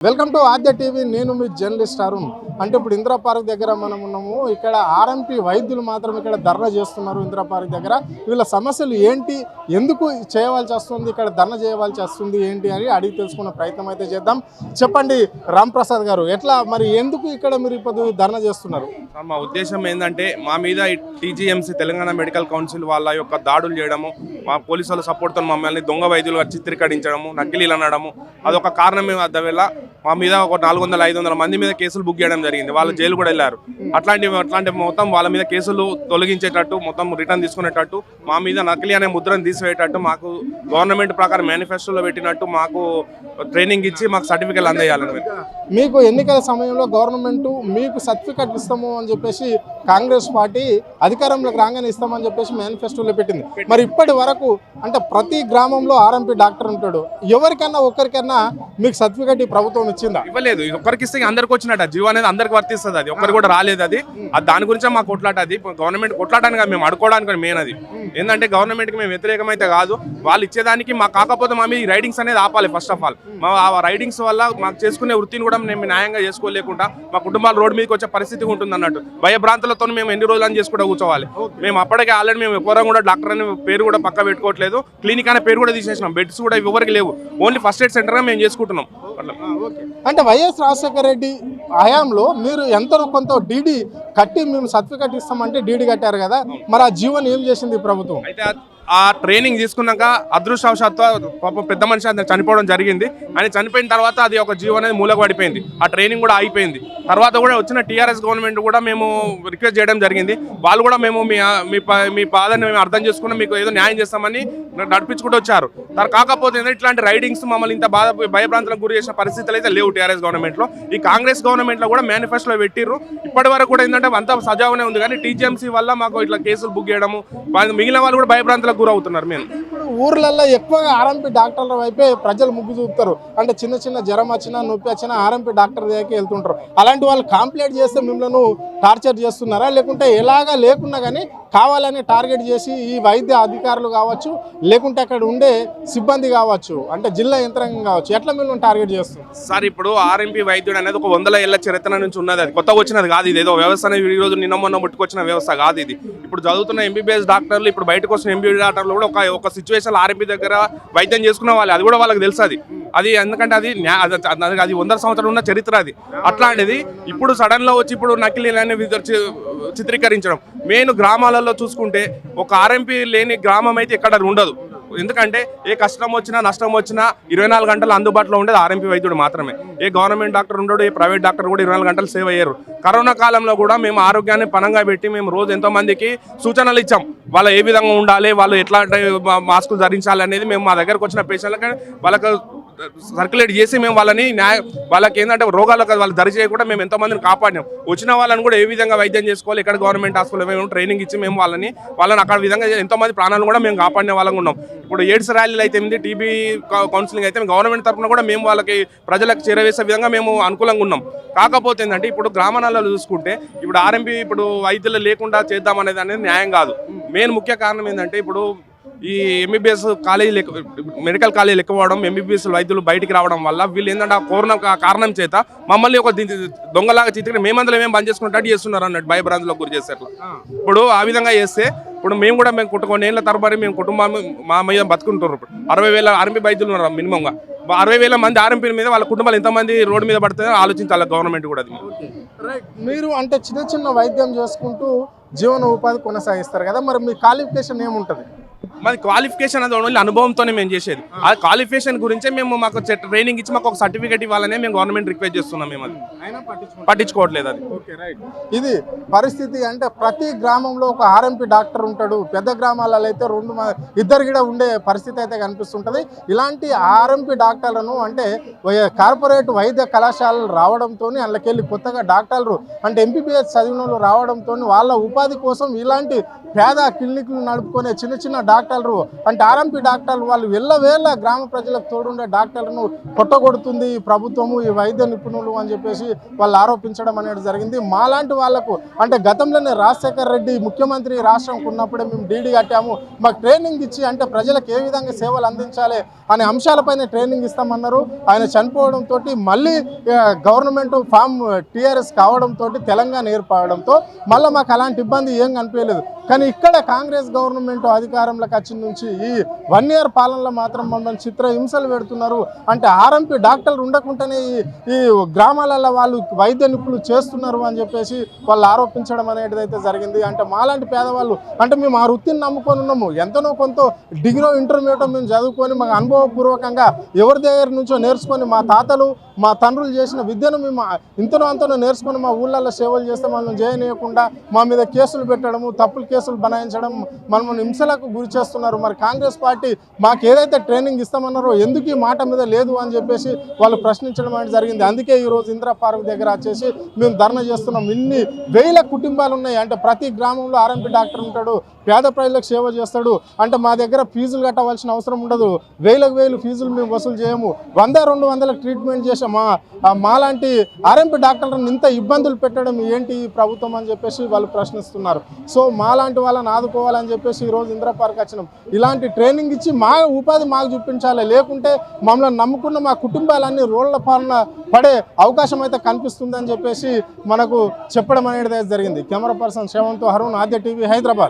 Welcome to Aadya TV. నేను మీ journalist Arun. అంటే ఇప్పుడు ఇందిరా పార్క్ దగ్గర మనం ఉన్నాము. ఇక్కడ ఆర్ఎంపీ వైద్యులు మాత్రం ఇక్కడ ధర్నా చేస్తున్నారు. ఇందిరా పార్క్ దగ్గర వీళ్ళ సమస్యలు ఏంటి, ఎందుకు చేయవలసి వస్తుంది, ఇక్కడ ధర్నా చేయవలసి వస్తుంది ఏంటి అని అడిగి తెలుసుకునే ప్రయత్నం అయితే చేద్దాం. చెప్పండి రామ్ ప్రసాద్ గారు, ఎట్లా మరి ఎందుకు ఇక్కడ మీరు ఇప్పుడు ధర్నా చేస్తున్నారు? మా ఉద్దేశం ఏంటంటే మా మీద టీజీఎంసీ తెలంగాణ మెడికల్ కౌన్సిల్ వాళ్ళ యొక్క దాడులు చేయడము, మా పోలీసుల సపోర్ట్తో మమ్మల్ని దొంగ వైద్యులుగా చిత్రీకరించడము, నకిలీలు అనడము అదొక కారణమే. వల్ల మా మీద ఒక 400-500 మంది మీద కేసులు బుక్ చేయడం జరిగింది. వాళ్ళు జైలు కూడా వెళ్ళారు. అట్లాంటి మొత్తం వాళ్ళ మీద కేసులు తొలగించేటట్టు, మొత్తం రిటర్న్ తీసుకునేటట్టు, మా మీద నకిలీ అనే ముద్రను తీసివేయటట్టు, మాకు గవర్నమెంట్ ప్రకారం మేనిఫెస్టోలో పెట్టినట్టు మాకు ట్రైనింగ్ ఇచ్చి మాకు సర్టిఫికేట్లు అందజేయాలని. మీకు ఎన్నికల సమయంలో గవర్నమెంట్ మీకు సర్టిఫికేట్ ఇస్తాము అని చెప్పేసి కాంగ్రెస్ పార్టీ అధికారంలోకి రాగానే ఇస్తామని చెప్పేసి మేనిఫెస్టోలో పెట్టింది. మరి ఇప్పటి వరకు అంటే ప్రతి గ్రామంలో ఆర్ఎంపీ డాక్టర్ ఉంటాడు, ఎవరికైనా ఒక్కరికైనా మీకు సర్టిఫికేట్ ఈ ప్రభుత్వం ఇచ్చిందా? ఇవ్వలేదు. ఒక్కరికి ఇస్తే అందరికి వచ్చినట్టు జీవో అనేది అందరికి వర్తిస్తుంది. అది ఒక్కరు కూడా రాలేదు. అది దాని గురించే మాకు కొట్లాట. అది గవర్నమెంట్ కొట్లాటానికి మేము అడుకోవడానికి మెయిన్. అది ఏంటంటే గవర్నమెంట్కి మేము వ్యతిరేకమైతే కాదు, వాళ్ళు ఇచ్చేదానికి మాకు కాకపోతే మా మీద రైడింగ్స్ అనేది ఆపాలి. ఫస్ట్ ఆఫ్ ఆల్ ఆ రైడింగ్స్ వల్ల మాకు చేసుకునే వృత్తిని కూడా మేము న్యాయంగా చేసుకోలేకుండా మా కుటుంబాలు రోడ్డు మీదకి వచ్చే పరిస్థితి ఉంటుంది అన్నట్టు. భయభ్రాంతులతో మేము ఎన్ని రోజులు అని చేసుకుంటూ కూర్చోవాలి. మేము అప్పటికే ఆల్రెడీ మేము ఎక్కువగా కూడా డాక్టర్ అనే పేరు కూడా పక్క పెట్టుకోవట్లేదు, క్లినిక్ అనే పేరు కూడా తీసేసినాం. బెడ్స్ కూడా ఎవరికి లేవు, ఓన్లీ ఫస్ట్ ఎయిడ్ సెంటర్గా మేము చేసుకుంటున్నాం. అంటే వైఎస్ రాజశేఖర రెడ్డి హయాంలో మీరు ఎంత కొంత డీడీ కట్టి మేము సర్టిఫికేట్ ఇస్తామంటే డీడీ కట్టారు కదా, మరి ఆ జీవన్ ఏం చేసింది ప్రభుత్వం? అయితే ఆ ట్రైనింగ్ తీసుకున్నాక అదృష్టవశాత్తు పాపం పెద్ద మనిషి అతను చనిపోవడం జరిగింది. ఆయన చనిపోయిన తర్వాత అది ఒక జీవో అనేది మూలకు పడిపోయింది. ఆ ట్రైనింగ్ కూడా అయిపోయింది. తర్వాత కూడా వచ్చిన టీఆర్ఎస్ గవర్నమెంట్ కూడా మేము రిక్వెస్ట్ చేయడం జరిగింది. వాళ్ళు కూడా మేము మీ బాధని మేము అర్థం చేసుకున్నాం, మీకు ఏదో న్యాయం చేస్తామని నడిపించుకుంటూ వచ్చారు. కాకపోతే ఇట్లాంటి రైడింగ్స్ మమ్మల్ని ఇంత భయభ్రాంతులకు గురి చేసిన పరిస్థితులు అయితే లేవు టీఆర్ఎస్ గవర్నమెంట్లో. ఈ కాంగ్రెస్ గవర్నమెంట్లో కూడా మేనిఫెస్టోలో పెట్టిర్రు. ఇప్పటి వరకు కూడా ఏంటంటే అంతా సజావునే ఉంది. కానీ టీజీఎంసీ వల్ల మాకు ఇట్లా కేసులు బుక్ చేయడము, మిగిలిన వాళ్ళు కూడా భయభ్రాంతులకు గురవుతున్నారు. మేము ఊర్లలో ఎక్కువగా ఆర్ఎంపీ డాక్టర్ల వైపే ప్రజలు ముగ్గు చూపుతారు. అంటే చిన్న చిన్న జ్వరం వచ్చినా, నొప్పి వచ్చినా ఆర్ఎంపీ డాక్టర్ దగ్గరికి వెళ్తుంటారు. అలాంటి వాళ్ళు కంప్లైంట్ చేస్తే మిమ్మల్ని టార్చర్ చేస్తున్నారా, లేకుంటే ఎలాగా లేకున్నా కానీ కావాలని టార్గెట్ చేసి ఈ వైద్య అధికారులు కావచ్చు, లేకుంటే అక్కడ ఉండే సిబ్బంది కావచ్చు, అంటే జిల్లా యంత్రాంగం కావచ్చు, ఎట్లా మిమ్మల్ని టార్గెట్ చేస్తుంది? సార్ ఇప్పుడు ఆర్ఎంపీ వైద్యుడు అనేది ఒక 100 ఏళ్ల చరిత్ర నుంచి ఉన్నది. అది కొత్తగా వచ్చినది కాదు. ఇది ఏదో వ్యవస్థ అనేది ఈ రోజు నిన్న మొన్న ముట్టుకొచ్చిన వ్యవస్థ కాదు. ఇది ఇప్పుడు చదువుతున్న ఎంబీబీఎస్ డాక్టర్లు, ఇప్పుడు బయటకు వస్తున్న ఎంబీబీఎస్ డాక్టర్లు కూడా ఒక సిచ్యువేషన్ ఆర్ఎంపీ దగ్గర వైద్యం చేసుకున్న వాళ్ళు, అది కూడా వాళ్ళకి తెలుసు. అది ఎందుకంటే అది 100 సంవత్సరాలు ఉన్న చరిత్ర. అది అట్లాంటిది ఇప్పుడు సడన్ లో వచ్చి ఇప్పుడు నకిలీలని చిత్రీకరించడం. మెయిన్ గ్రామాలలో చూసుకుంటే ఒక ఆర్ఎంపీ లేని గ్రామం అయితే ఎక్కడ ఉండదు. ఎందుకంటే ఏ కష్టం వచ్చినా నష్టం వచ్చినా 24 గంటలు అందుబాటులో ఉండేది ఆర్ఎంపీ వైద్యుడు మాత్రమే. ఏ గవర్నమెంట్ డాక్టర్ ఉండడు, ఏ ప్రైవేట్ డాక్టర్ కూడా 24 గంటలు సేవ్ అయ్యారు. కరోనా కాలంలో కూడా మేము ఆరోగ్యాన్ని పనంగా పెట్టి మేము రోజు ఎంతో మందికి సూచనలు ఇచ్చాం. వాళ్ళు ఏ విధంగా ఉండాలి, వాళ్ళు ఎట్లా మాస్కులు ధరించాలి అనేది మేము మా దగ్గరకు వచ్చిన పేషెంట్లకి వాళ్ళకి సర్క్యులేట్ చేసి మేము వాళ్ళకి ఏంటంటే రోగాలకు వాళ్ళు దరి చేయకుండా మేము ఎంతోమందిని కాపాడినాం. వచ్చిన వాళ్ళని కూడా ఏ విధంగా వైద్యం చేసుకోవాలి, ఎక్కడ గవర్నమెంట్ హాస్పిటల్ మేము ట్రైనింగ్ ఇచ్చి మేము వాళ్ళని అక్కడ విధంగా ఎంతోమంది ప్రాణాలను కూడా మేము కాపాడిన వాళ్ళం ఉన్నాం. ఇప్పుడు ఎయిడ్స్ ర్యాలీలు అయితే టీబీ కౌన్సిలింగ్ అయితే గవర్నమెంట్ తరఫున కూడా మేము వాళ్ళకి ప్రజలకు చేరవేసే విధంగా మేము అనుకూలంగా ఉన్నాం. కాకపోతే ఏంటంటే ఇప్పుడు గ్రామాలలో చూసుకుంటే ఇప్పుడు ఆర్ఎంపీ ఇప్పుడు వైద్యులు లేకుండా చేద్దామనేది అనేది న్యాయం కాదు. మెయిన్ ముఖ్య కారణం ఏంటంటే ఇప్పుడు ఈ ఎంబీబీఎస్ కాలేజీలు మెడికల్ కాలేజీలు ఎక్కువడం, ఎంబీబీఎస్ వైద్యులు బయటికి రావడం వల్ల వీళ్ళు ఏంటంటే ఆ కారణం చేత మమ్మల్ని ఒక దొంగలాగా చిత్రీకరణ మేమందరూ మేము బంద్ చేసుకున్నట్టు చేస్తున్నారు అన్నట్టు, భయభ్రాంతులకు గురి చేస్తే. ఇప్పుడు ఆ విధంగా చేస్తే ఇప్పుడు మేము కూడా కొన్ని ఏళ్ళ తరబడి మేము కుటుంబం మా మీద బతుకుంటున్నారు. 60,000 ఆర్ఎంపీ వైద్యులు ఉన్నారు మినిమంగా. 60,000 మంది ఆర్ఎంపీ మీద వాళ్ళ కుటుంబాలు ఎంతమంది రోడ్డు మీద పడుతుందో ఆలోచించాలి గవర్నమెంట్ కూడా. మీరు అంటే చిన్న చిన్న వైద్యం చేసుకుంటూ జీవన ఉపాధి కొనసాగిస్తారు కదా, మరి మీ క్వాలిఫికేషన్ ఏముంటుంది? మాది క్వాలిఫికేషన్ అది ఓన్లీ అనుభవంతోనే మేము చేసేది. ఆ క్వాలిఫికేషన్ గురించే మేము మాకు ట్రైనింగ్ ఇచ్చి మాకు ఒక సర్టిఫికేట్ ఇవ్వాలనే మేము గవర్నమెంట్ రిక్వెస్ట్ చేస్తున్నాం. మేము అది పట్టించుకోవట్లేదు. అది ఇది పరిస్థితి. అంటే ప్రతి గ్రామంలో ఒక ఆర్ఎంపీ డాక్టర్ ఉంటాడు. పెద్ద గ్రామాలలో అయితే 2-2 కూడా ఉండే పరిస్థితి అయితే కనిపిస్తుంటుంది. ఇలాంటి ఆర్ఎంపీ డాక్టర్లను అంటే కార్పొరేట్ వైద్య కళాశాలలు రావడంతో అందులోకెళ్ళి కొత్తగా డాక్టర్లు అంటే ఎంబీబీఎస్ చదివిన వాళ్ళు రావడంతో వాళ్ళ ఉపాధి కోసం ఇలాంటి పేద క్లినిక్లు నడుపుకునే చిన్న చిన్న డాక్టర్లు అంటే ఆర్ఎంపీ డాక్టర్లు వాళ్ళు వెళ్ళవేళ్ళ గ్రామ ప్రజలకు తోడుండే డాక్టర్లను కొట్టగొడుతుంది ఈ ప్రభుత్వము, ఈ వైద్య నిపుణులు అని చెప్పేసి వాళ్ళు ఆరోపించడం అనేది జరిగింది. మాలాంటి వాళ్లకు అంటే గతంలోనే రాజశేఖర్ రెడ్డి ముఖ్యమంత్రి రాష్ట్రంకు ఉన్నప్పుడే మేము డీడీ కట్టాము, మాకు ట్రైనింగ్ ఇచ్చి అంటే ప్రజలకు ఏ విధంగా సేవలు అందించాలి అనే అంశాలపైన ట్రైనింగ్ ఇస్తామన్నారు. ఆయన చనిపోవడంతో మళ్ళీ గవర్నమెంట్ ఫామ్ టీఆర్ఎస్ కావడంతో తెలంగాణ ఏర్పడడంతో మళ్ళీ మాకు అలాంటి ఇబ్బంది ఏం కనిపించలేదు. కానీ ఇక్కడ కాంగ్రెస్ గవర్నమెంట్ అధికారంలోకి వచ్చిన నుంచి ఈ 1 year పాలనలో మాత్రం మమ్మల్ని చిత్ర హింసలు పెడుతున్నారు. అంటే ఆర్ఎంపీ డాక్టర్లు ఉండకుండానే ఈ గ్రామాలలో వాళ్ళు వైద్య నిపుణులు చేస్తున్నారు అని చెప్పేసి వాళ్ళు ఆరోపించడం అనేది అయితే జరిగింది. అంటే మాలాంటి పేదవాళ్ళు అంటే మేము ఆ వృత్తిని నమ్ముకొని ఉన్నాము, ఎంతనో కొంత డిగ్రీ ఇంటర్మీడియట్ మేము చదువుకొని మాకు అనుభవపూర్వకంగా ఎవరి దగ్గర నుంచో నేర్చుకొని మా తాతలు మా తండ్రులు చేసిన విద్యను మేము ఇంతనో అంతనో నేర్చుకొని మా ఊళ్ళల్లో సేవలు చేస్తే మనల్ని చేయనీయకుండా మా మీద కేసులు పెట్టడము, తప్పులు కేసులు బనాయించడం, మనల్ని హింసలకు గురి చేస్తున్నారు. మరి కాంగ్రెస్ పార్టీ మాకు ఏదైతే ట్రైనింగ్ ఇస్తామన్నారో ఎందుకు ఈ మాట మీద లేదు అని చెప్పేసి వాళ్ళు ప్రశ్నించడం అనేది జరిగింది. అందుకే ఈరోజు ఇందిరా పార్క్ దగ్గర వచ్చేసి మేము ధర్నా చేస్తున్నాం. ఇన్ని వేల కుటుంబాలు ఉన్నాయి, అంటే ప్రతి గ్రామంలో ఆర్ఎంపీ డాక్టర్ ఉంటాడు, పేద ప్రజలకు సేవ చేస్తాడు. అంటే మా దగ్గర ఫీజులు కట్టవలసిన అవసరం ఉండదు, వేలు ఫీజులు మేము వసూలు చేయము, 100-200 ట్రీట్మెంట్ చేసాం. మాలాంటి ఆర్ఎంపీ డాక్టర్లను ఇంత ఇబ్బందులు పెట్టడం ఏంటి ఈ ప్రభుత్వం అని చెప్పేసి వాళ్ళు ప్రశ్నిస్తున్నారు. సో మాలాంటి వాళ్ళని ఆదుకోవాలని చెప్పేసి ఈరోజు ఇందిరా పార్క్ వచ్చినాం. ఇలాంటి ట్రైనింగ్ ఇచ్చి మా ఉపాధి మాకు చూపించాలి, లేకుంటే మమ్మల్ని నమ్ముకున్న మా కుటుంబాలన్నీ రోడ్ల పాలన పడే అవకాశం అయితే కనిపిస్తుందని చెప్పేసి మనకు చెప్పడం అనేది జరిగింది. కెమెరా పర్సన్ శ్రవంత్, అరుణ్, ఆద్య టీవీ, హైదరాబాద్.